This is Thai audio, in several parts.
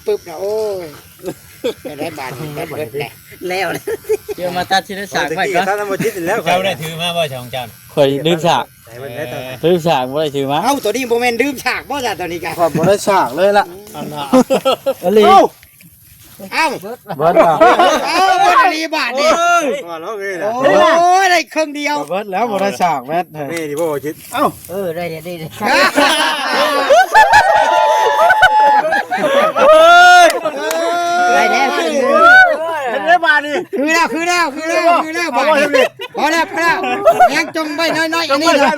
ปึ๊บนะโอ้ยได้บาทได้เบิดแล้วเดี๋ยวมาตัดทีละฉากไปก่อน ถ้าบ่จิตแล้ว เจ้าได้ถือมาบ่ของเจ้า ข่อยลืมฉาก ใส่มันได้ตอน ลืมฉากบ่ได้ถือมา เอ้าตัวนี้โมเมนต์ดื่มฉากบ่จ้ะตัวนี้กัน ขอบบ่ได้ฉากเลยล่ะ อลี เอ้า เบิดบ่ เอ้าบ่ได้รีบาทนี่ ว่าแล้วเลยล่ะ โอ้ยได้ครึ่งเดียว เบิดแล้วบ่ได้ฉากแม่นี่ดิบ่จิตเอ้า ได้แล้วได้มาดิ คือแล้วบาทนี่พอแล้วยังจงไว้น้อยๆอันนี้เลย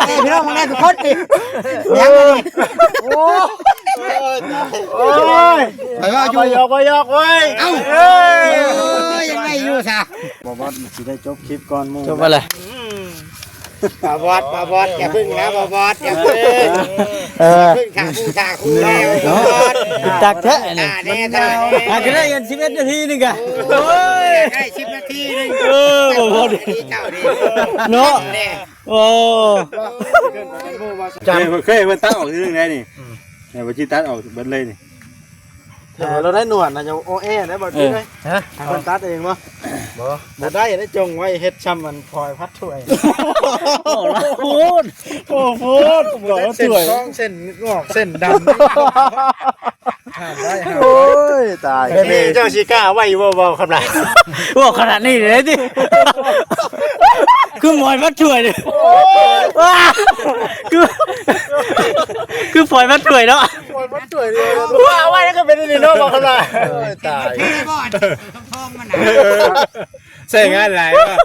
พี่น้องมาได้ทุกคนดิยังเลยโอ้ยไปว่าอยู่ บ่ยอกเว้ย เอ้ายังไงอยู่ซะ บ่บ่สิได้จบคลิปก่อนหมู่ จบอะไร บาบอสอย่าพึ่งนะบาบอสอย่าพึ่งขาคู่ขาคู่เลยบาบอส ตักแท้นี่ แน่ตา อาจจะได้กัน11นาทีนึงกะ โอ้ยได้10 นาทีนึง บ่พอดี เจ้าดี เนาะโอ้ จำเคยเพิ่นตัดออกเรื่องไหนนี่เนี่ยบ่จิตัดออกเบิดเลยนี่เราได้หนวดนะจะโอเอ้ได้บ่จิได้ฮะเพิ่นตัดเองบ่บ่ได้ได้จงไว้เฮ็ดช้ำมันพลอยพัดถ้วย โหพูดบอกว่าสวย เส้นงอกเส้นดำได้โอ้ยตายนี่เจ้าชิก้าไว้บ่ครับล่ะ ว่าขนาดนี้เลยดิคือหมอยมาช่วยเลยว้าคือปล่อยมาช่วยเนาะ มันสวยเลยว่าไว้แล้วก็เป็นนี่เนาะบอกครับล่ะตาย บอสต้องทองมันนะ ใส่งานหลายว่ะ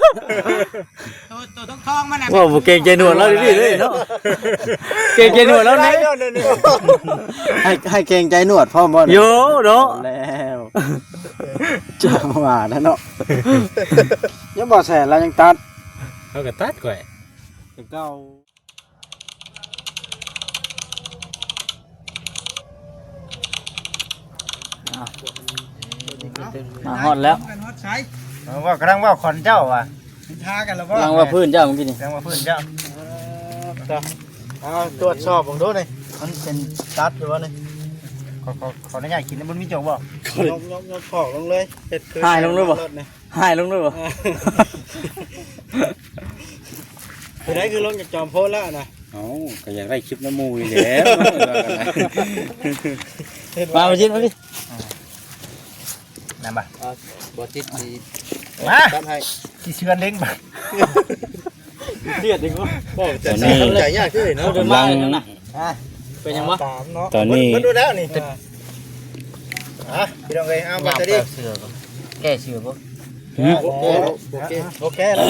ตัวต้องทองมันนะ ว่าบ่เก่งใจหนวดแล้วดิเลยเนาะเก่งใจหนวดแล้วนะ ให้เกรงใจหนวดพ่อมบ่ โยเนาะ แล้วจังหวะนั่นเนาะยังบ่แสนแล้วยังตัด เขาก็ตัดก่อย เก้า มาฮอดแล้ว ว่ากำลังว่าขอนเจ้าว่ะท้ากันแล้ว ลังว่าพื้นเจ้าเมื่อกี้นี่ กำลังว่าพื้นเจ้าเอาตรวจสอบผมดูหน่อยมันเป็นตัดหรือว่านี่ขออนุญาตกินมันมีจงบ่ยกขอกลงเลยหายลงด้วยบ่ คือได้คือลงจากจอมโพสแล้วนะ เอ้าก็อยากได้คลิปน้ำมูกอยู่แล้ว มาบ่จิตมาพี่ นั่นบ่ บ่จิตสิ มาที่เชือนเล้งบ่ เดือดดิบ่ จะใจยากขึ้นเนาะ ลังเป็นยังวะ ตอนนี้ มันดูแล้วนี่พี่น้องเอ้ยเอาบัตรดิ แก้เสือบ่ โอเคแล้ว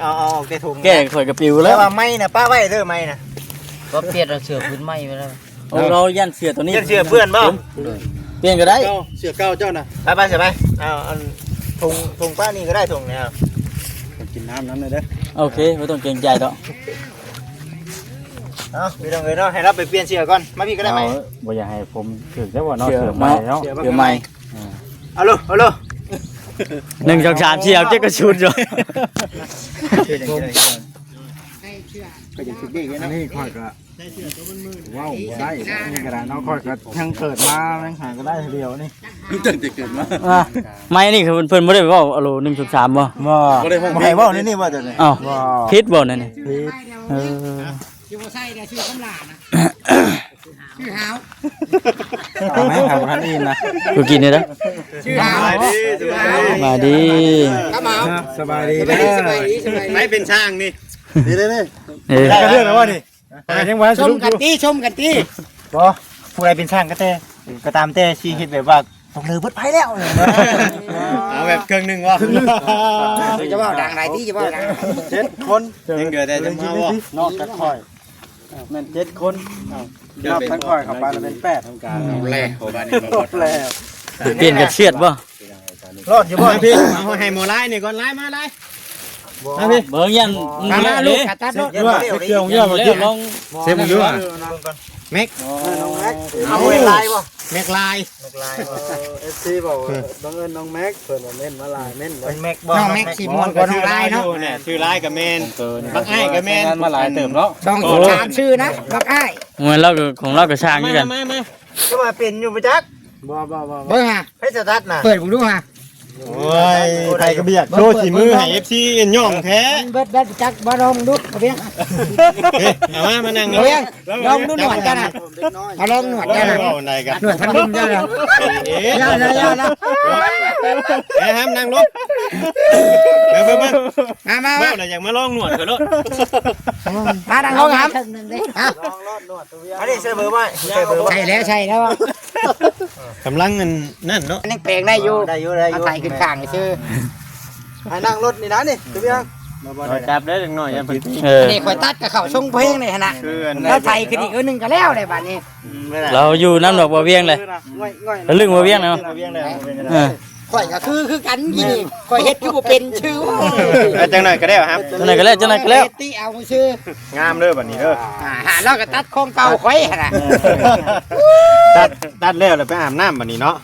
เอาแกถุง แก้ข่อยกระปิว แล้ แล้ว ว ว่าไม่นะป้าไว้เด้อไม่นะ ก็เปลี่ยนเอาเสือพื้นไม้ไปแล้ว เรายันเสือตัวนี้ ยังเชื่อเพื่อนบ่ เปลี่ยนก็ได้ เชื่อเก้าเจ้านะไปเสียไปเอาถุงป้านี่ก็ได้ถุงเนี่ยกินน้ำนั้นเลยเด้อ โอเคบ่ต้องเกรงใจดอก เอาพี่น้องเอ้ยเนาะให้เราไปเปลี่ยนเสื้อก่อนมาพี่ก็ได้ไหม บ่อยากให้ผมถึกได้ว่าเนาะ เสือ เสือ ใหม่ ใหม่เนาะ เสือใหม่ เอาลูก1 2 3 4เอาเจ๊กระชุนจ้ะ ก็ยังคิดดีนะนี่ค่อยก็ว้าวได้นี่ก็ได้น้องค่อยก็ทั้งเกิดมาทั้งหาก็ได้เดียวนี่ ตั้งแต่เกิดมา ไม่นี่คือเพิ่นบ่ได้เว้าอะโล1 2 3บ่ บ่ให้ว่านี่ว่าจะไหน อ้าวผิดบ่นั่นนี่เออ ชื่อว่าไส้เนี่ยชื่อคำลานะชื่อหาว แม่หาท่านอินนะ กูกินได้เด้อ ชื่อหาว มาดี ข้าวหมาว สบายดี สบายดี ไม่เป็นช่างนี่นี่เลยนี่ เอ้ย ได้เรื่องแล้วว่านี่ยังว่า ชมกันตีชมกันตี บ่ผู้ใดเป็นช่างก็แต่ก็ตามแต่ชีคิดแบบว่าต้องเลือเบิดไผแล้วเอาแบบเครื่องนึงว่า จะว่าดังไหนตีจะว่าดัง 7 คนยังเดือแต่จะมาว่นอกจากค่อยแม่น7 คนนอกจากค่อยเข้าไปแล้วเป็น8ทำการแลโหบ้านนี้หมดแล้ว เปลี่ยนกับเชือดบ่ รอดอยู่บ่พี่เอาให้หมอไล่นี่ก่อนไล่มาไล่ มาพี่เบิ่งยัน มาลูกตัดรถ ด้วยเครื่องเยอะมา ลอง เซฟมันด้วยเม็กเอาเม็กลายบ่เม็กลายFC บอกบังเอิญน้องแม็กเพิ่นว่าเม่นมาลายเม่นเป็นแม็กบ่ น้องแม็กซี่มวนกว่าน้องลายเนาะ ชื่อลายกับเม่นบักอ้ายกับเม่นมาหลายเติมเนาะ 2 3ชื่อนะบักอ้าย เหมือนเราก็ของเราก็ช่างคือกัน ก็มาเป็นอยู่ประจัก บ่ เบิ่งฮะ ให้สตัดน่ะ เปิดผมดูฮะ โอ้ยใครก็เบียดโชว์สีมือให้ FC ย่องแท้ เบิดจักบ่ลองดูเพียง เฮ้ยเอามานั่ง เพียงลองดูหนวดกันนะเอาลองหนวดกันนะ เอาไหนกัน หนวดทันลุมเจ้าเลยย่านะ เอ้ยห้ามนั่งลงเบิ่ง มา เบิ่งอยากมาลองหนวดกันแล้ว มาดังลงครับ อันนี้ใส่เบอร์ไว้ใส่เบอร์ไว้ ใช่แล้ว กำลังเงินนั่นเนาะ นั่งแปลงได้อยู่มาไต่ขึ้นข้างชื่อ ให้นั่งรถนี่นะนี่ตัวเพียงจับได้จังหน่อยยังเป็น นี่คอยตัดกับเขาชงเพลงเลยนะแล้วไทยขึ้นอีกนึงก็แล้วเลยบัดนี้ เราอยู่น้ำดอกบ่เวียงเลยแล้วลึงบ่เวียงเนาะ เพียงเลย ข่อยก็คือกันยี่นี่ข่อยเฮ็ดคือบ่เป็นชื่อ จังหน่อยก็ได้ครับ จังไหนก็แล้วจังไหนก็แล้ว ตีเอาชื่อง ามเด้อบัดนี้เด้อ หาแล้วก็ตัดของเก่าข่อยหั่นน่ะ ตัดแล้วไปอาบน้ำบัดนี้เนาะ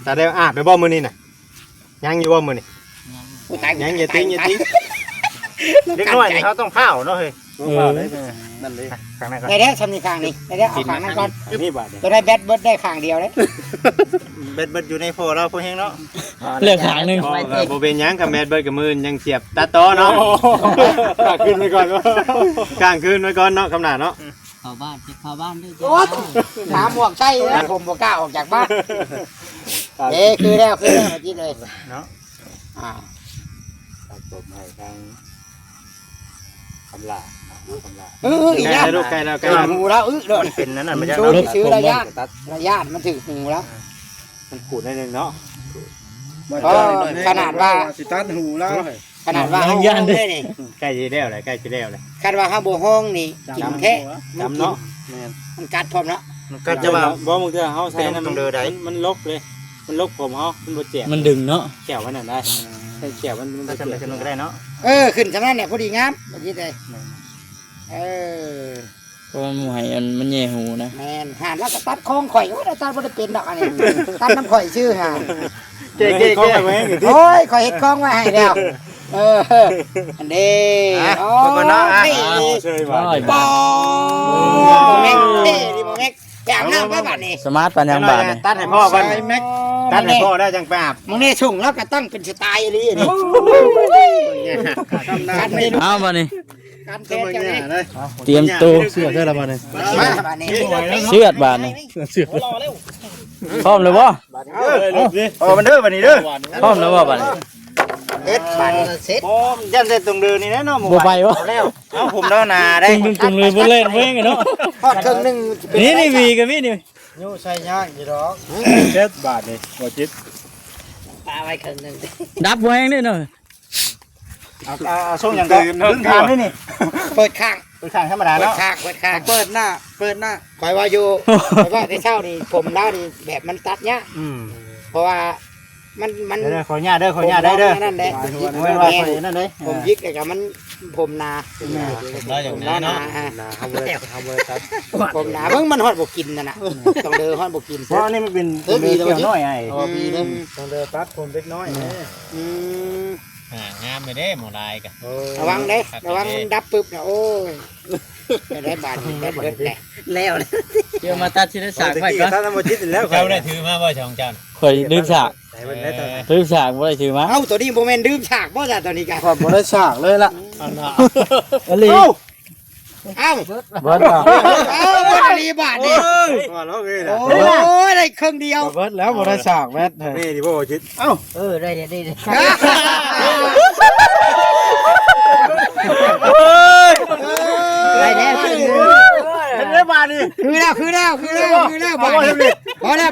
ตัดแล้วอาบไปบ่มื้อนี้น่ะยังอยู่บ่มื้อนี้ยังอย่าติ้งเด็กน้อยนี่เขาต้องเผาเนาะเฮ้ยนั่นเลยข้างนั้นก่อน ได้แล้วทำนี่ข้างนี้ได้แล้วเอาข้างนั้นก่อน นี่บาด ตัวได้แบตเบิดได้ข้างเดียวเลย เบ็ดอยู่ในโฟเราพวกเฮงเนาะ เลือกหางหนึง บ่เป็นหยังกับแมดเบิดกับมือยังเสียบตัดต่อเนาะขึ้นไปก่อนกลางคืนไว้ก่อนเนาะคำหนาเนาะ เข้าบ้านจะเข้าบ้านด้วย โอ้ถามหมวกใช่แล้วผมบ่กล้าออกจากบ้านคือแล้วเมื่อกี้เลย เนาะ ตัดจบให้ทางคำลา อีกแล้ว ลูกไก่แล้วไก่ หูแล้วโดน เป็นนั่นน่ะมันจะ ชูที่ซื้อระยะมันถึงหูแล้ว มันขูดได้นึงเนาะ ขนาดว่า สิตัดหูแล้ว ขนาดว่าห้องได้นี่ ใกล้จะแล้วเลยใกล้จะแล้วเลย ขนาดว่าห้องบ่ห้องนี่กินแค่ จำเนาะ มันกัดพร้อมแล้ว ก็จะว่าบ่มึงเถอะเฮาใส่นั่นมันลกเลยมันลกผมเฮามันบ่เจ็บ มันดึงเนาะ แขวมันน่ะได้ใส่แขวมันบ่เจ็บขึ้นก็ได้เนาะ ขึ้นสำนั้นเนี่ยพอดีงามเมื่อกี้เลย เพราะว่าหมูให้มันแย่หูนะ แมนหานแล้วก็ตัดคองข่อยว่าตัดบ่ได้เป็นดอกอันนี้ตัดน้ำข่อยชื่อหา เจ๊ๆ โอ้ยข่อยเฮ็ดคองไว้ให้แล้วอันนี้โอ้ย เชยว่า ปอแม็กเท่ดิบ่แม็กไปอาบน้ำไปบัดนี้ สมาร์ทปานยังบาดนี่ ตัดให้พ่อก่อนตัดให้พ่อได้จังไปอาบ มึงนี่ส่งแล้วก็ต้องเป็นสไตล์นี้นี่กันนี่ เอาบัดนี้ กันเทสกันนี่ เตรียมตัว เสื้อได้ละบ่นี่ มาบัดนี้ เชือดบาดนี่พร้อมเลยบ่ มันเด้อบัดนี้เด้อ พร้อมแล้วบ่บาดนี้ เฮ็ดบัดนี้เสร็จ ยันเส้นตรงเดินนี่แน่เนาะ บ่ไปบ่ แล้ว เอาผมแล้วนาได้ ตึงเลยบ่เล่นเว้งเนาะ ทอดครึ่งนึง นี่วีก็มีนี่ ยูใส่ยากอยู่ดอก7 บาทนี่บ่จิต ปลาไว้ครึ่งนึง ดับแว้งนี่เนาะ เอาส่งอย่างก็ดึงทางนี่นี่ เปิดข้าง เป็นทางธรรมดา เปิด เนาะ ข้างเปิดข้าง เปิดหน้าคอยว่าอยู่คอยว่าที่เช่านี่ผมแล้วนี่แบบมันตัดเนี้ยเพราะว่ามัน เด้อขอญาตเด้อขอญาตได้เด้อ นั่นแหละ ไม่ว่าขอนั่นเด้ ผมยิกแต่กับมันผมนา ได้อย่างนี้เนาะ ผมนาเบิ่งมันฮอดบ่กินน่ะนะต้องเด้อฮอดบ่กิน เพราะนี่มันเป็นเกี่ยวน้อยไอ้ ปีนึง ต้องเด้อตัดผมเล็กน้อย งามไปเด้หมอลายกะ ระวังเด้ระวังมันดับปึ๊บนะโอ้ยได้บาดได้เบิดแหละแล้วเลย เดี๋ยวมาตัดที่ได้สากไว้ก่อน ถ้าบ่จิตแล้ว เจ้าได้ถือมาบ่ช่องจัน ข่อยลืมสาก ใส่มันได้ตอน ลืมสากบ่ได้ถือมา เอ้าตัวนี้บ่แม่นดื่มฉากบ่จ้ะตัวนี้กัน ขอบบ่ได้ฉากเลยล่ะ อลี เอ้า เบิดบ่ เอ้าบ่ได้รีบาทนี่ ว่าแล้วเอ้ย โอ้ยได้ครึ่งเดียว เบิดแล้วบ่ได้ฉากแม่นี่ดิบ่จิตเอ้า ได้ ได้แล้ว เห็นได้บาดนี่ คือแล้วบาทนี่พอแล้ว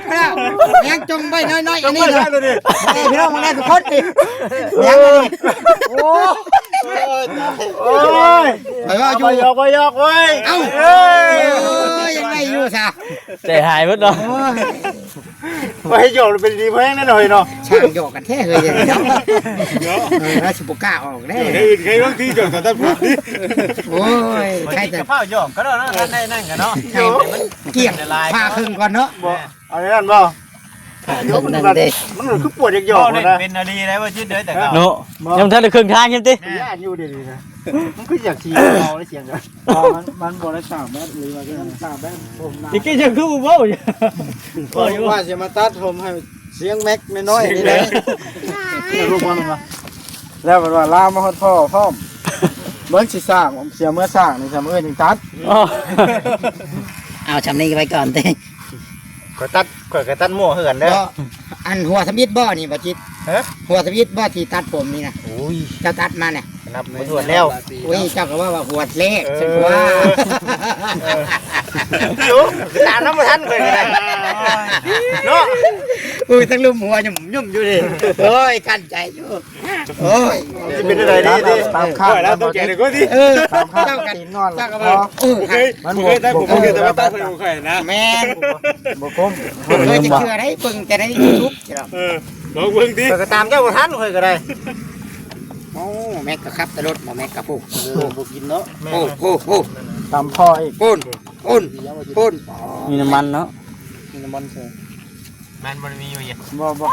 ยังจงไว้น้อยๆอันนี้เลยพี่น้องมาแล้วทุกคนดิยังโอ้ยไปว่าอยู่ บ่ยอกเว้ย เอ้ายังไงอยู่ซะ แต่หายเบิดเนาะ บ่ให้โยกเป็นดีแพงแน่หน่อยเนาะ ช่างโยกกันแท้เลยเนาะราชบุกล้าออกแน่ อื่นใครบางทีโยกตัดผมดิ โอ้ยใช่แต่ ข้าวหยอกก็ได้นะท่านได้นั่งกันเนาะ ให้มันเกี่ยงพาครึ่งก่อนเนาะ บ่เอาอย่างนั้นบ่ นั่นเด้ มันคือปวดหยอกๆนะ เป็นนาดีแล้วว่าจิตเด้อแต่ก็ เนาะยังทันได้ครึ่งทางยังติ ญาติอยู่ดีๆนะ มันคืออยากขี่เอาได้เสียงกันมันบ่ได้3 เมตรหรือว่า3 เมตรผมนะ อีกจะคือเว้าอยู่ ว่าจะมาตัดผมให้เสียงแม็กน้อยๆนี่เลยรูปมันมาแล้วว่าลามาฮอดพ่อพร้อมเบิ่งสิสร้างผมเสียเมื่อสร้างนี่ซะมื้อนึงตัด อ๋อ เอาชำนี้ไปก่อนเต้ ข่อยก็ตัดมั่วเฮือนเด้อ ก็อันหัวสมิธบ่นี่บ่จิต ฮะ หัวสมิธบ่ที่ตัดผมนี่นะ โอ้ย เจ้าตัดมาเนี่ย นับบ่ถ้วนแล้ว อุ้ยเจ้าก็ว่าหัวเล็กฉันก็ว่า อยู่ตามน้ำบ่ทันข่อยก็ได้เนาะ อุ้ยทั้งลุมหัวยุ่มอยู่ดิโอ้ยกันใจอยู่โอ้ย สิเป็นอะไรดีตามข้าวแล้วต้องแก่เด็กก็ดิ ตามข้าว เจ้ากัน กินนอน เจ้าก็ พอ ว่ามันบ่ได้ผมเคยแต่ว่าตัดผมเคยนะ แม่น บ่คุ้ม เคยจะเชื่อได้เบิ่งแต่ใน YouTube ใช่หรอ ลองเบิ่งดิก็ตามเจ้าบ่ทันข่อยก็ได้ โอ้แม็กกะครับตะรถบ่แม็กกะปุ๊บ บ่กินเนาะ โอ้โอ้โอ้ ตามพ่ออีก ปุ้นปุ้นปุ้น มีน้ำมันเนาะ มีน้ำมันใส่ มันมีอยู่อย่าง บ่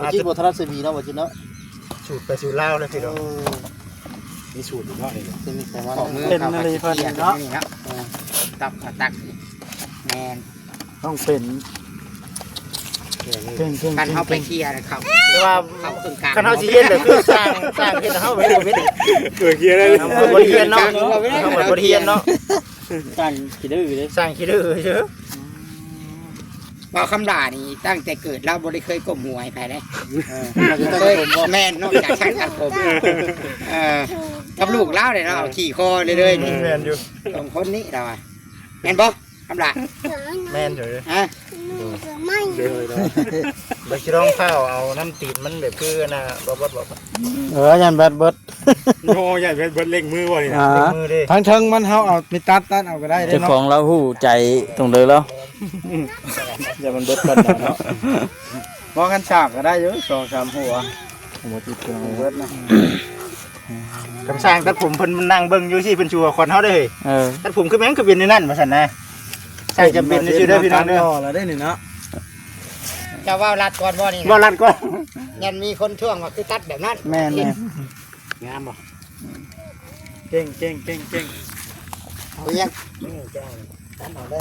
อาจจะบ่ทรัศมีเนาะบ่จิเนาะสูตรไปสูตรลาวเลยพี่น้องมีสูตรอยู่เนาะนี่จะมีแต่ว่าเป็นอะไรเพิ่นเนาะ นี่เนาะตับตักแม่น ต้องเป็นเก่ง กันเฮาไปเคลียร์นะครับ แต่ว่า เขาตรงกลาง คันเฮาสิเฮ็ดก็คือสร้างเฮ็ดเฮาไว้บ่เฮ็ดเกิดเกียร์ได้บ่เฮียนเนาะเฮาบ่เฮียนเนาะ ตั้งขี้ดื้อเลย สร้างขี้ดื้อเด้อ ว่าคำด่านี่ตั้งแต่เกิดเราบ่ได้เคยก้มหัวให้ใครได้เคยแม่นนอกจากช่างตัดผมกับลูกเล่าเลยเนาะขี่คอเลยนี่ แม่นอยู่ สองคนนี้เราแม่นบ่คำด่า แม่นอยู่ ฮะ เด้อบ่สิลองข้าวเอาน้ำตีนมันแบบคือน่ะบ่ยันแบดเบิด โง่ใหญ่เป็นเบิดเล่งมือวะนี่ มือดิทั้งเทิงมันเฮาเอาไปตัดเอาก็ได้เด้ เจ้าขอ เนาะ งเราหู้ใจตรงเลยแล้ว อย่ามันเบิดกันเนาะบ่กันฉากก็ได้อยู่2-3หัวบ่ติดเครื่องเบิดนะกำสร้างตัดผมเพิ่นมันนั่งเบิ่งอยู่สิเพิ่นชัวคนเฮาเด้อตัดผมคือแม่งคือเป็นในนั้นว่าซั่นนะใช่จะเป็นซื่อเด้อพี่น้องเด้อแล้วได้นี่เนาะ จะว่ารัดก่อนบ่นี่ บ่รัดก่อน ยันมีคนช่วงว่าคือตัดแบบนั้น แม่น งามบ่ เก่ง เอายัง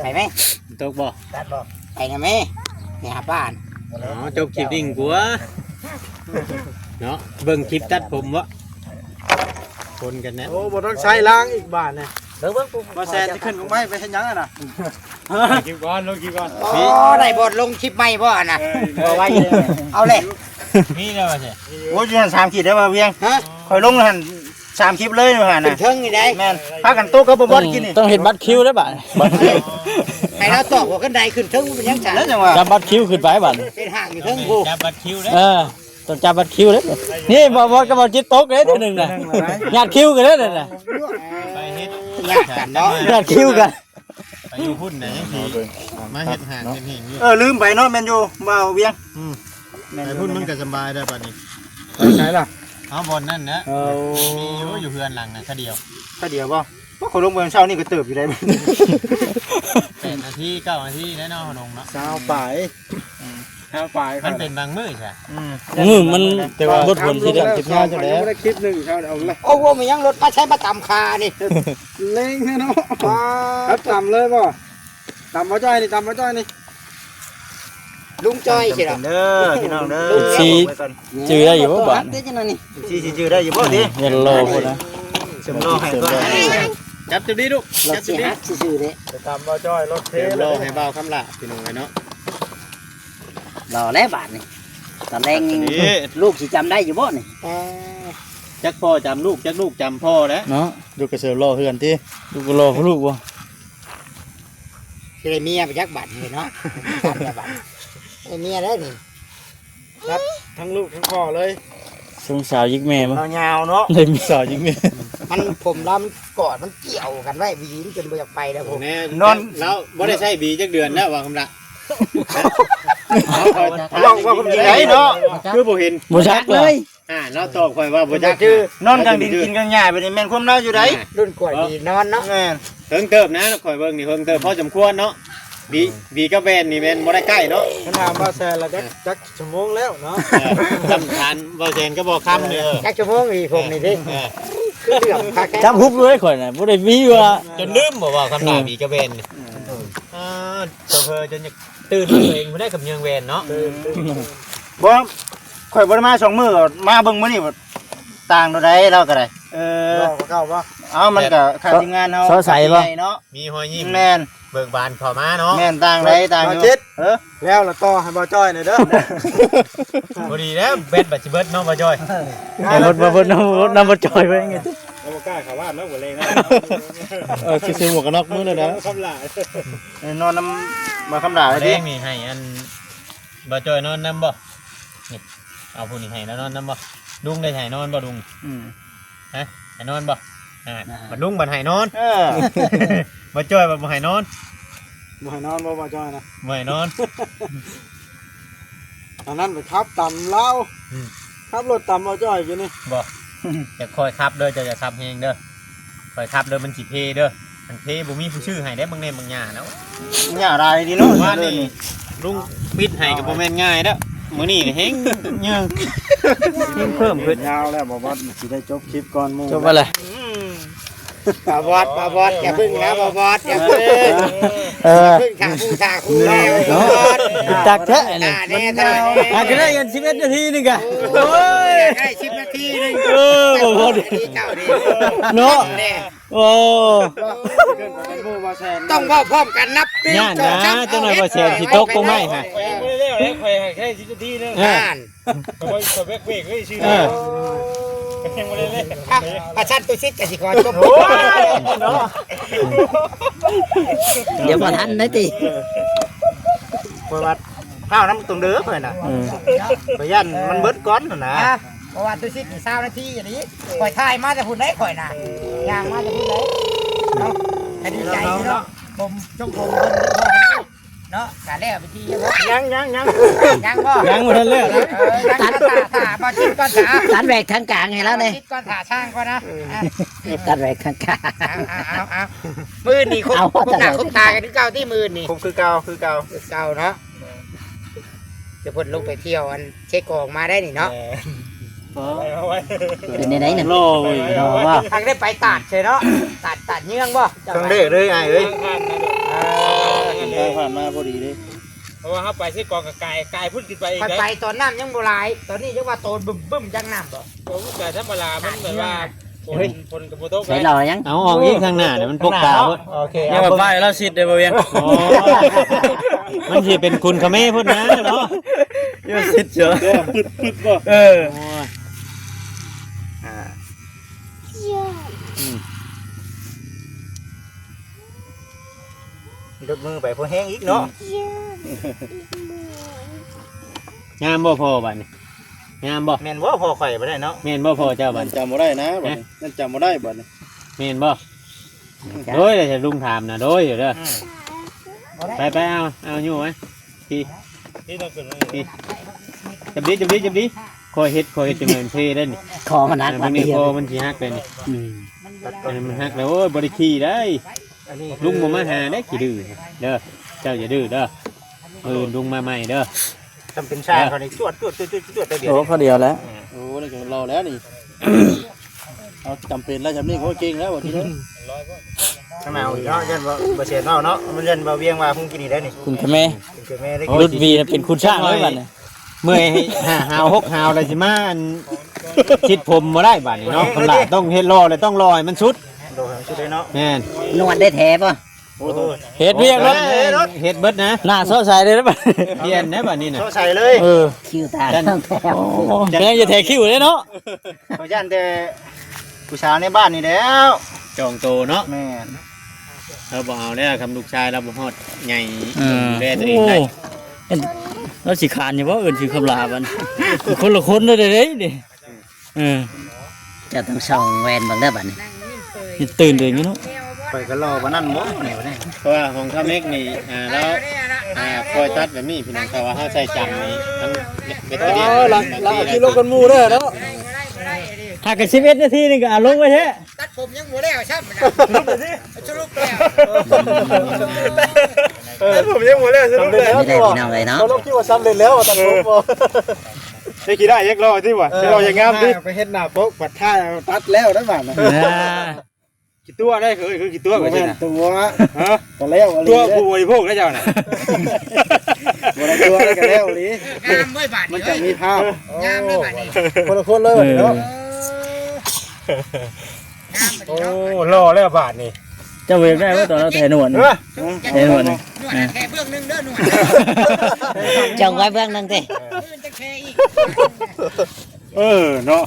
ไปไหม ตกบ่ ตัดบ่ไปนะแม่เนี่ยหาบ้าน อ๋อจบคลิปดิ่งกูวะเนาะเบิ่งคลิปตัดผมวะคนกันนะ โอ้บ่ต้องใช้ล้างอีกบาทนะ เบิ่งปุ๊บ บ่แซนสิขึ้นลงไปเฮ็ดหยังอ่ะน่ะ คลิปก่อนลงคลิปก่อน โอ้ได้บทลงคลิปใหม่บ่น่ะบ่ไว้เอาเลย นี่แล้วใช่ โอ้ยยัน3ขีดได้บ่เวียง ฮะ ข่อยลงหั่น3คลิปเลยหั่น ขึ้ น่ะ นเทิงนี่ได้ แม่นพากันโต๊ะก็บ่บ่กินนี่ ต้องเห็นบัตรคิวได้บ่ะ ให้เราตอกหัวกันไดขึ้นเทิงเป็นยังจัง แล้วจังว่า จับบัตรคิวขึ้นไปบัตร เป็นห่างอยู่เทิงผู้ จับบัตรคิวได้ ต้องจับบัตรคิวเลยนี่บอสกับบอสจิตตกเลยทีหนึ่งนะญาติคิวกันเลยนะ ไปเฮ็ด ยากกันเนาะ ญาติคิวกัน ไปอยู่พุ่นไหนยังทีมาเฮ็ดห่างเฮ็ดหิ่งอยู่ ลืมไปเนาะแม่นอยู่บ่าวเวียง ไปพุ่นมันก็สบายได้ป่ะนี่ ใช่ล่ะ เอาบนนั่นนะมีอยู่เฮือนหลังนะแค่เดียว ถ้าเดี๋ยวบ่ว่าเขาลงไปเช้านี่ก็เติบอยู่ได้ 8 นาที9 นาทีแน่นอนลงเนาะ เช้าป่ายมันเป็นบางมื้อใช่ มันแต่ว่าบทผลที่ได้ 15จังได๋บ่ได้คลิปนึงเช้าเอาเลย โอ้โหมันยังรถมาใช้มาตำคานี่ เล่งเนาะครับต่ำเลยบ่ต่ำบ่จ้อยนี่ต่ำบ่จ้อยนี่ ลุงจ้อยสิล่ะ เด้อพี่น้องเด้อ ชี้จือได้อยู่บ่บ้าน เด้อจังนั้นนี่ ชี้ชื่อได้อยู่บ่ติ ยันโลพุ่นนะ เสริมโลให้ก็ จับจุดนี้ลูก รถ จับ สิ จุดนี้ ฮักซื่อๆเด้ ไปตามบ่จ้อยรถเท เตรียม เล โลให้เบาคำละพี่น้องเนาะ รอแล้วบาทนี่ตอนแรกลูกสิจำได้อยู่บ่นี่ จักพ่อจำลูกจักลูกจำพ่อแล้ว เนาะ ดูกระเสือโลเฮือนติ ลูกโลเขาลูกบ่ สิได้เมียไปจักบัตรนี่เนาะตามบัตรไอ้เมียได้นี่ ครับทั้งลูกทั้งพ่อเลย สงสาวยิกแม่มั้ง ยาวๆเนาะ เลยมีสาวยิกแม่ มันผมลำกอดมันเกี่ยวกันไว้วีนจนบ่อยากไปแล้วผม แน่นอนแล้วบ่ได้ใช้บีจักเดือนแล้วว่าคำละ ว่าผมสิได้เนาะ คือบ่เห็น บ่ชักเลย เราตอบข่อยว่าบ่จัก คือนอนกลางดินกินกลางหญ้าไปนี่แม่นความน่าอยู่ได้ รุ่นกวดดีนอนเนาะ แม่น เพิ่งเติบนะข่อยเบิ่งนี่เพิ่งเติบพอสมควรเนาะ บีก็แบนนี่แม่นบ่ได้ใกล้เนาะ คันถามว่าแซนละจักชั่วโมงแล้วเนาะ สำคัญบ่เซนก็บ่ค้ำเด้อ จักชั่วโมงอีผมนี่ดิคือเรื่องคักแท้ จำฮุบเลยข่อยน่ะบ่ได้มีว่า จนลืมบ่ว่าคำด่าบีก็แบนนี่เพอจนจะตื่นมาเองบ่ได้กับเยืองแวนเนาะ บ่ข่อยบ่ได้มา2มื้อมาเบิ่งมื้อนี่ต่างโดได้เราก็ได้เก่าบ่เอามันก็ค่าทีมงานเฮาเนาะ มีหอยยิ้ม แม่น เบิกบานเข้ามาเนาะ แม่นต่างไดต่างอยู่แล้วละต่อให้บ่จ้อยหน่อยเด้อ บ่ดีแล้วเบดบัดสิเบิดเนาะบ่จอย บ่นำบ่จอยไว้ไง เราบ่กล้าเข้าบ้านเนาะบ่เลงนะ ซื้อหมวกกันน็อกมื้อแล้วนะ คำหลานอนนำมาคำด่า แร ดิ งนี่ให้อันบ่จอยนอนนำบ่นี่เอาผู้นี้ให้แล้วนอนนำบ่ลุงได้ให้นอนบ่ลุงฮะให้นอนบ่บัดลุงบัดให้นอนบ่จอยบ่ให้นอน บ่ให้นอนบ่จ้อยนะ บ่ให้นอน อันนั้นไปขับต่ำเล่าขับรถต่ำบ่จ้อยอยู่นี่ บ่อย่าคอยขับเด้อจะขับเองเด้อคอยขับเด้อมันสิเพเด้อมันเพบ่มีผู้ชื่อให้ได้บางแน่บางหญ้าเนาะ อย่าได้ดีเนาะ ว่านี่ลุงปิดให้ก็บ่แม่นง่ายเด้อมื้อนี้ก็เฮงยังเพิ่มขึ้น ยาวแล้วบ่ว่าสิได้จบคลิปก่อนหมู่ จบไปเลย บาบอสอย่าพึ่งนะบาบอสอย่าพึ่งพึ่งขาคู่ขาคู่แล้ว จักแท้นี่ แน่ตา อาจจะได้กัน11นาทีนึงกะ โอ้ยได้10 นาทีนึง บ่พอดี เจ้าดี เนาะโอ้ ต้องเว้าพร้อมกันนับ ย่านนะจังหน่อยบ่แซนสิตกบ่ไหม้ฮะ บ่ได้แล้วข่อยให้แค่10นาทีนึง อ่าน ก็บ่สเปกเวกเฮ้ยชื่อยังบ่ได้เลย ประชันตุซิดกสิกรจบ เดี๋ยวบ่ทันนะติ ประวัติข้าวน้ำตรงเด้อเพิ่นน่ะไปยันมันเบิดก้อนน่ะนะ ประวัติตุซิดนี่20 นาทีอย่างนี้ข่อยถ่ายมาจะพูดได้ข่อยน่ะย่างมาจะพูดได้เนาะให้ดีใจเนาะผมจงผมเนาะกะแล้วไปที่ยังบ่ ยัง ยังบ่ ยังบ่ทันเลิก ตัดถ่าบ่จิตก่อนถ่า ตัดแหวกทางกลางให้แล้วนี่ จิตก่อนถ่าช่างก่อนนะ ตัดแหวกทางกลาง เอามือนี่คบหน้าคบตากันถึงเก่าที่มือนี่ ผมคือเก่า เก่าเนาะจะพ่นลงไปเที่ยวอันเช็คของมาได้นี่เนาะ เป็นไหนน่ะ รอเว้ย รอว่า ทางได้ไปตัดใช่เนาะตัดเยื่องบ่ ต้องเด้อเลยอ้ายเอ้ย ผ่านมาพอดีเลย เพราะว่าเฮาไปสิกองกับกายพุ่นขึ้นไปอีก มัน ได้ ไปตอนน้ำยังโบราณตอนนี้ยังว่าโตนบึ้มจังน้ำบ่ ผมแต่ธรรมดามันแบบว่าคนกับโบโต๊ะ ใส่รอยัง เอาออกอีกข้างหน้าเดี๋ยวมันพกตาพุ่น โอเค อย่าแบบป้ายแล้วสิได้บ่เวียง มันสิเป็นคุณคาเม่พุ่นนะเนาะ อย่าสิเจอปึ๊ดบ่เออ ยกมือไปพอแห้งอีกเนาะ งามบ่พอบัดนี้งามบ่ แม่นว่าพอข่อยบ่ได้เนาะ แม่นบ่พอเจ้าบัดนี้ จำบ่ได้นะบัดนี้นั่นจำบ่ได้บัดนี้ แม่นบ่โดยเดี๋ยวลุงถามนะโดยอยู่เด้อไปเอาอยู่ไหมพี่ ที่ต้องขึ้น จับดิคอยเฮ็ดจำเนินเพได้นี่ คอมันหัก บางทีคอมันสิฮักเลยนี่มันฮักแล้วโอ้ยบ่ได้ขี้ได้ อันนี้ ลุงบ่มาหาได้ขี้ดื้อเด้อเจ้าอย่าดื้อเด้อลุงมาใหม่เด้อ ทำเป็นชาเขานี่จวดแต่เดียว โอ้พอเดียวแล้ว โอ้นี่ก็รอแล้วนี่เอาจำเป็นแล้วจำนี่โคเก่งแล้วบัดนี้เนาะทำไมเอาอีกเนาะยันบ่เสียเนาะเนาะมันยันบ่เวียงว่าพุ่งกินนี่ได้นี่ คุณแม่ คือแม่ได้ รุ่นวีเป็นคุณช่างเลยบัดนี้ เมื่อยหาว6หาวอะไรสิมาอันชิดผมบ่ได้บัดนี้เนาะคนละต้องเฮ็ดรอเลยต้องรอให้มันสุด โดนชุดเลยเนาะ แม่น นวดได้แท้ป่ะ โอ้โห เฮ็ดเวียงรถ เฮ็ดเบิดนะ หน้าเซาะใส่เลยนะบัด เปลี่ยนนะบัดนี้น่ะ ใส่เลย เออ คิวตาต้องแท้ โอ้แม่อย่าแทคิวเลยเนาะ เขายันแต่ผู้สาวในบ้านนี่แล้ว จองโตเนาะ แม่น เราบ่เอาแล้วคำลูกชายเราบ่ฮอดใหญ่ เออ ดูแลตัวเองได้ แล้วสิขานอยู่บ่เอิ้นสิคำลาบันคนละคนเลยเด้นี่เออ จะต้องส่องแวนบางเด้อบัดนี้ นี่ตื่นเด้อยู่เนาะ ไปก็รอวันนั้นบ่นี่วะนี่ เพราะว่าของข้าเมกนี่แล้วคอยตัดแบบนี้พี่น้องแต่ว่าเฮาใส่จำนี่ทั้งเบ็ดเดียว กิโลกันหมู่เด้อเนาะ หากกัน11นาทีนี่ก็เอาลงไว้แท้ ตัดผมยังบ่ได้ใช่ไหมสรุปแล้ว ผมยังหมดแล้วสรุปแล้ว ไม่ได้พี่น้องเลยเนาะ เขาลบที่ว่าซ้ำเลยแล้วตัดผมบ่ได้กี่ได้ยักรอที่ว่ายักรอยังงามดิไปเฮ็ดหน้าปกปัดท่าตัดแล้วได้บาดนะกี่ตัวได้คือกี่ตัวก็ใช่น่ะตัวฮะก็แล้วตัวผู้บริโภคได้เจ้าน่ะบ่ได้ตัวได้ก็แล้วอี งามไว้บาด มัน นี้ จะมีภาพ งามเลยบาดนี้ คนละคนเลยเนาะ งาม โอ้รอแล้วบาทนี่ เจ้าเวกได้ว่าตอนเราแทนหนวดนี่ แค่เบื้องนึงเด้อหนวด จงไว้เบื้องหนึงติ มันจะแค่อีก เนาะ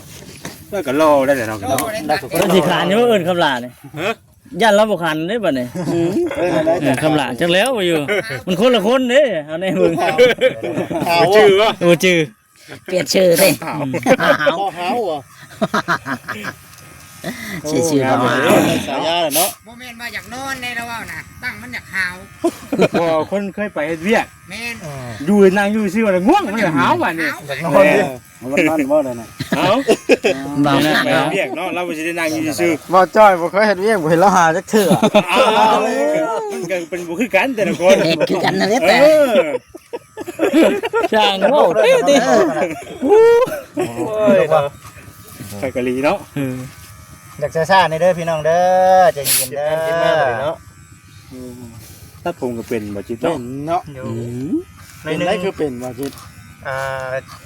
แล้วก็รอได้เนาะ แล้วสิขานอยู่เอิ้นคำลานี่ย่านเราบ่คันเด้บัดนี้คำลาจังแล้วบ่อยู่ มันคนละคนเด้เอาในมึง ชื่อว่า โอ้จื้อ เปลี่ยนชื่อเด้หาว หาวอ่ะ ชื่อเขาหาว สายาเนาะ โมเมนต์มาอยากนอนในระว่าน่ะตั้งมันอยากหาว บ่คนเคยไปเฮ็ดเวียก แม่น อยู่นั่งอยู่ซื่อว่าง่วงมันหาวบาดนี่ หาวน อนดิมันนอนบ่ได้น่ะเอ้า เบา ไปเวียกเนาะเราบ่สิได้นั่งอยู่ซื่อ บ่จ้อยบ่เคยเฮ็ดเวียกบ่เห็นเราหาจักเทื่อ มันก็เป็นบ่คือกันแต่ละคน เด็กคือกันนะเด้แต่ ช่างเว้าเด้ติ ไปกะลีเนาะ อยากซ่าๆในเด้อพี่น้องเด้อใจเย็นเด้อ เนาะถ้าผมก็เป็นบ่จิตเนาะเป็นได้คือเป็นบ่จิต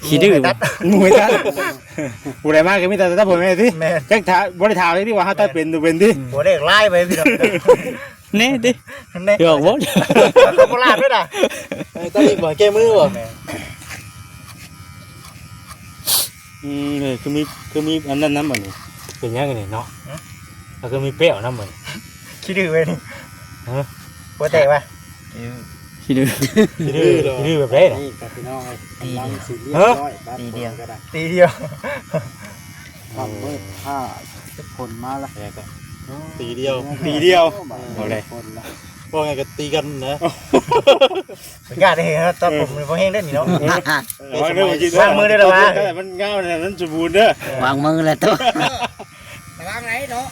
ขี้ดื้อบ่ งูไม่ตัดผู้ใดมากก็มีแต่ถ้าผมไม่ได้สิจักถามบ่ได้ถามเลยที่ว่าเฮาตัดเป็นตัวเป็นดิ หัวเด็กไล่ไปพี่น้อง นี่ติเดี๋ยวบ่ เขาโบราณด้วยนะ ตัดอีกบ่แก้มือบ่คือมีอันนั้นนำบ่นี่เป็นยังไงนี่เนาะแล้วก็มีเปรี้ยวนำบ่ คิดดื้อไปนี่หัวเตะไป ขี้ดื้อ ดื้อแบบไรน่ะ ตีเดียว ตีเดียว ทำเมื่อถ้าผลมาละตีเดียวเอาเลยว่าไงก็ตีกันนะ เป็นการได้เห็นนะตอนผมเป็นพวกเฮงเล่นนี่เนาะ วางมือได้หรอวะมันเงาเนี่ยมันสมบูรณ์เด้อ วางมือแล้วตัว ระวังไหนเนาะ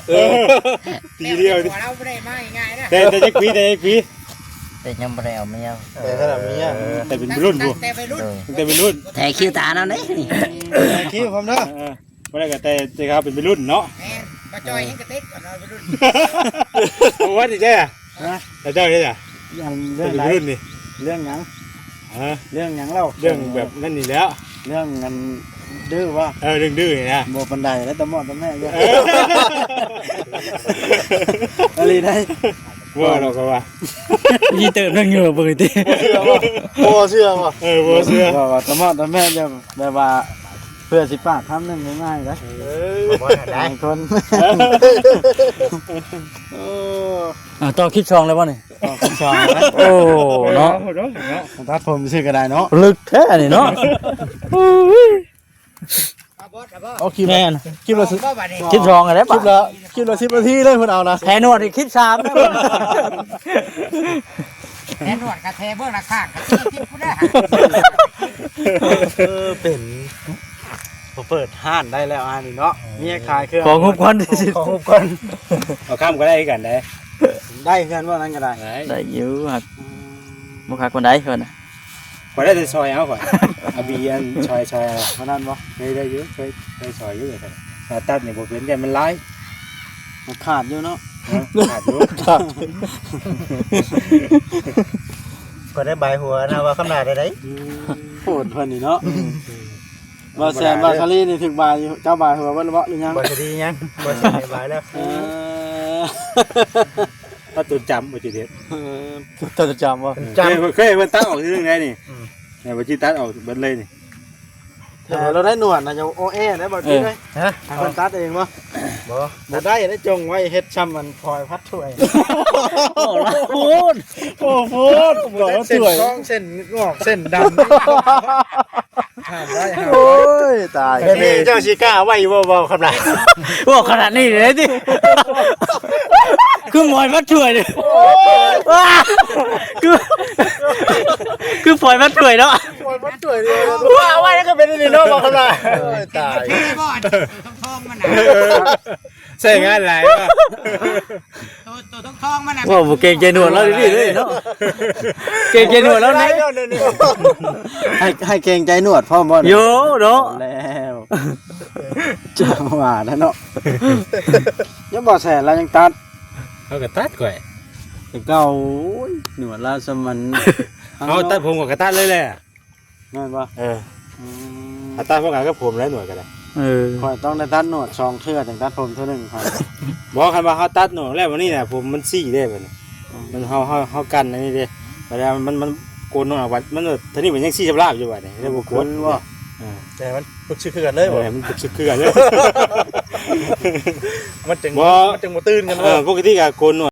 ตีเดียว เราไม่ได้มาง่ายๆนะ แต่จะปี แต่ยังบ่ได้เอาเมีย แต่ขนาดนี้แต่เป็นรุ่นกู แต่ไปรุ่น แต่เป็นรุ่น แต่คิวตาเนาะนี่ คิดผมเนาะไม่ได้กับแต่ครับเป็นรุ่นเนาะ แม่นมาจอยให้กระติกก่อนเราไปรุ่น โอ้ว่าดีใจอ่ะแต่เจ้าเนี่ยอ่ะ ยัง เรื่ เรื่ อ อง งไหน รุ่นนี่ เรื่องหยัง เรื่องยังเล่าเรื่องแบบนั่นนี่แล้ว เรื่องเงินดื้อว่า เรื่องดื้อนี่นะ บ่ปานใดแล้วตะหมอดตะแม่ด้วยอะไรได้ ว่าเราก็ว่า ยี่เติมเรื่องเหงื่อเบิ่งติ โอ้เชื่อป่ะโอ้เชื่อ ว่าตะหมอดตะแม่จะแบบว่าเพื่อสิปากทำนั่นง่ายๆนะ ผมว่าได้ คนต่อคลิปช่องเลยบ่นี่ต่อคลิปช่องนะโอ้เนาะตัดผมชื่อก็ได้เนาะลึกแท้นี่เนาะ เอาคลิป แม่น คลิปละสิบ คลิปช่องอะไร คลิปละ10 นาทีเลยคุณเอานะ แทนนวดอีกคลิป3นะ แทนหนวดกระเทเบื้องราคากระที่กูได้ เป็นเปิดห้านได้แล้วอันนี้เนาะมีขายเครื่อง ของงบก่อนสิ ของงบก่อนเอาข้ามก็ได้กันได้กันว่านั้นก็ได้ ได้อยู่ครับบ่คักคนใดเพิ่นน่ะ พอได้แต่ซอยเอาก่อนเอาบีอันซอยเท่านั้นบ่ได้เยอะซอยเยอะเลยถ้าตัดเนี่ยบ่เป็นแต่มันหลาย ขาดอยู่เนาะ ขาดอยู่ ก็ได้ใบหัวนะว่าขนาดได้ โหดเพิ่นนี่เนาะว่าแซนว่าคารีนี่ถึงบายเจ้าบายหัวเบิ่นบ่หรือยัง บ่จะดียังบ่จะได้ใบแล้ว ถ้าตัวจำบ่จิเด็ด เจ้าจะจำบ่ เคยมันตัดออกทีนึงได้นี่เนี่ยบ่จิตัดออกเบิดเลยนี่ เราได้หนวดนะจะโอเอได้บ่ดีเลย ฮะ เพิ่นตัดเองบ่ บ่ ได้ได้จงไว้เฮ็ดช้ำมันพลอยพัดถ้วย โอ้ละโหด โอ้โหบอกว่า เส้น ถ้วย ท้องเส้นงอกเส้นดำ โอ้ยตาย นี่เจ้าชิก้าไว้บ่ๆครับล่ะ ว่าขนาดนี้เลยดิคือหมอยพัดถ้วยดิว้าคือปล่อยพัดถ้วยเนาะ มันสวยดีว่าไว้แล้วก็เป็นนี่เนาะบ่ครับล่ะตาย เท่บ่อนทองมันน่ะ ใช่งานหลายว่ะ ตัวทองมันน่ะ ว่าบ่เก่งใจหนวดเราดิเลยเนาะเก่งใจหนวดแล้วนี่ ให้เกรงใจหนวดพ่อบ่ โยเนาะ แล้วจังหวะแล้วเนาะยังบ่แสนแล้วยังตัด เขาก็ตัดก่อย แต่เก่าโอ้ยหนวดลาสมัน เอาตัดผมกับกระตัดเลยแหละ นั่นบ่ เออเอาตัดพวกกันก็ผมแล้วหน่วยกันเลย ข่อยต้องได้ตัดหนวด2เทื่อถึงตัดผมเทื่อนึงข่อย บอกคันว่าเขาตัดหน่วยแล้ววันนี้น่ะผมมันซี่ได้แบบนี้มันเขากันอันนี้เด้เวลามันโกนหน่อยวัดมันท่านี้มันยังซี่ชำราบอยู่บัดนี้แล้วบ่โกน ว่า แต่มันฝึกชื่อกันเลยบ่ มันสึกคือกันเลย มันจึง บ่ มันจึงบ่ตื่นกัน เอ ว่า อปกติก็โกนหน่วย